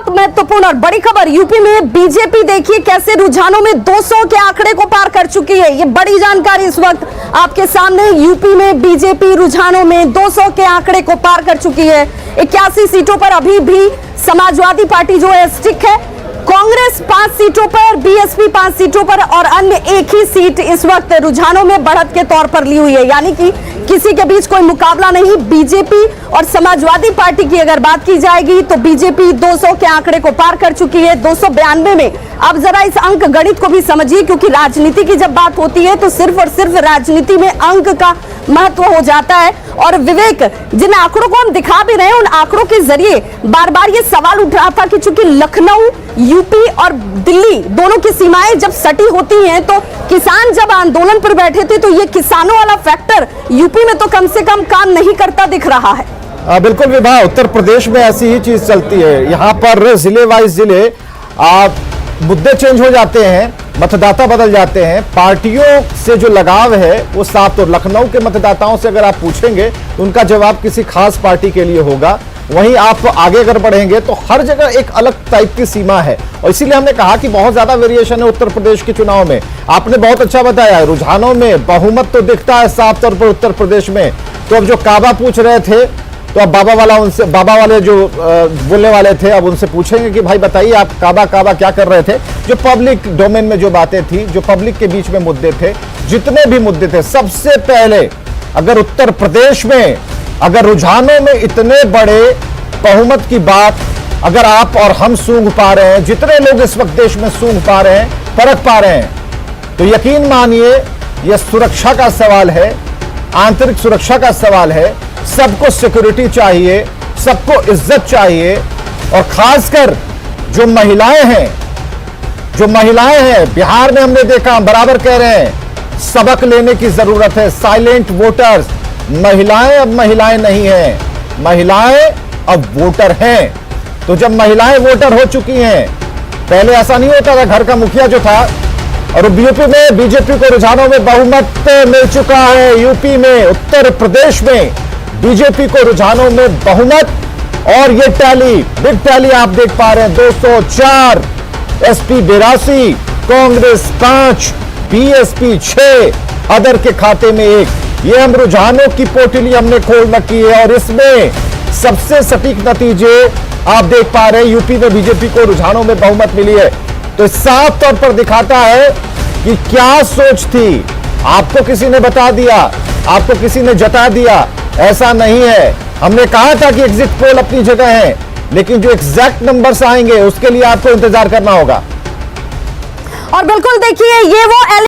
बहुत महत्वपूर्ण और बड़ी खबर, यूपी में बीजेपी देखिए कैसे रुझानों में 200 के आंकड़े को पार कर चुकी है। ये बड़ी जानकारी इस वक्त आपके सामने। यूपी में बीजेपी रुझानों में 200 के आंकड़े को पार कर चुकी है। 81 सीटों पर अभी भी समाजवादी पार्टी जो है स्टिक है। कांग्रेस 5 सीटों पर, बीएसपी 5 सीटों पर और अन्य एक ही सीट इस वक्त रुझानों में बढ़त के तौर पर ली हुई है, यानी कि किसी के बीच कोई मुकाबला नहीं। बीजेपी और समाजवादी पार्टी की अगर बात की जाएगी तो बीजेपी 200 के आंकड़े को पार कर चुकी है, 292 में। अब जरा इस अंक गणित को भी समझिए, क्योंकि राजनीति की जब बात होती है तो सिर्फ और सिर्फ राजनीति में अंक का महत्व हो जाता है। और विवेक, जिन आंकड़ों को हम दिखा भी रहे हैं, उन आंकड़ों के जरिए बार बार ये सवाल उठ रहा था कि चूंकि लखनऊ, यूपी और दिल्ली दोनों की सीमाएं जब सटी होती हैं तो किसान जब आंदोलन पर बैठे थे तो ये किसानों वाला फैक्टर यूपी में तो कम से कम काम नहीं करता दिख रहा है। बिल्कुल विभा, उत्तर प्रदेश में ऐसी ही चीज चलती है। यहाँ पर जिले वाइज जिले मुद्दे चेंज हो जाते हैं, मतदाता बदल जाते हैं, पार्टियों से जो लगाव है वो साफ। तो लखनऊ के मतदाताओं से अगर आप पूछेंगे तो उनका जवाब किसी खास पार्टी के लिए होगा। वहीं आप आगे अगर बढ़ेंगे तो हर जगह एक अलग टाइप की सीमा है, और इसीलिए हमने कहा कि बहुत ज्यादा वेरिएशन है उत्तर प्रदेश के चुनाव में। आपने बहुत अच्छा बताया, रुझानों में बहुमत तो दिखता है साफ तौर पर उत्तर प्रदेश में। तो अब जो काबा पूछ रहे थे तो अब बाबा वाले जो बोलने वाले थे, अब उनसे पूछेंगे कि भाई बताइए आप काबा क्या कर रहे थे। जो पब्लिक डोमेन में जो बातें थी, जो पब्लिक के बीच में मुद्दे थे, जितने भी मुद्दे थे, सबसे पहले अगर उत्तर प्रदेश में अगर रुझानों में इतने बड़े बहुमत की बात अगर आप और हम सूंघ पा रहे हैं, जितने लोग इस वक्त देश में सूंघ पा रहे हैं, परख पा रहे हैं, तो यकीन मानिए यह सुरक्षा का सवाल है, आंतरिक सुरक्षा का सवाल है। सबको सिक्योरिटी चाहिए, सबको इज्जत चाहिए, और खासकर जो महिलाएं हैं बिहार में हमने देखा, हम बराबर कह रहे हैं, सबक लेने की जरूरत है। साइलेंट वोटर्स, महिलाएं अब महिलाएं नहीं हैं, महिलाएं अब वोटर हैं। तो जब महिलाएं वोटर हो चुकी हैं, पहले ऐसा नहीं होता था, घर का मुखिया जो था, और यूपी में बीजेपी को रुझानों में बहुमत मिल चुका है। यूपी में, उत्तर प्रदेश में बीजेपी को रुझानों में बहुमत, और ये टैली, बिग टैली आप देख पा रहे हैं, 204, एसपी 82, कांग्रेस 5, बीएसपी 6, अदर के खाते में 1। ये हम रुझानों की पोटली हमने खोल रखी है, और इसमें सबसे सटीक नतीजे आप देख पा रहे हैं। यूपी में बीजेपी को रुझानों में बहुमत मिली है, तो साफ तौर पर दिखाता है कि क्या सोच थी। आपको किसी ने बता दिया, आपको किसी ने जता दिया, ऐसा नहीं है। हमने कहा था कि एग्जिट पोल अपनी जगह है, लेकिन जो एग्जैक्ट नंबर्स आएंगे उसके लिए आपको इंतजार करना होगा। और बिल्कुल देखिए, ये वो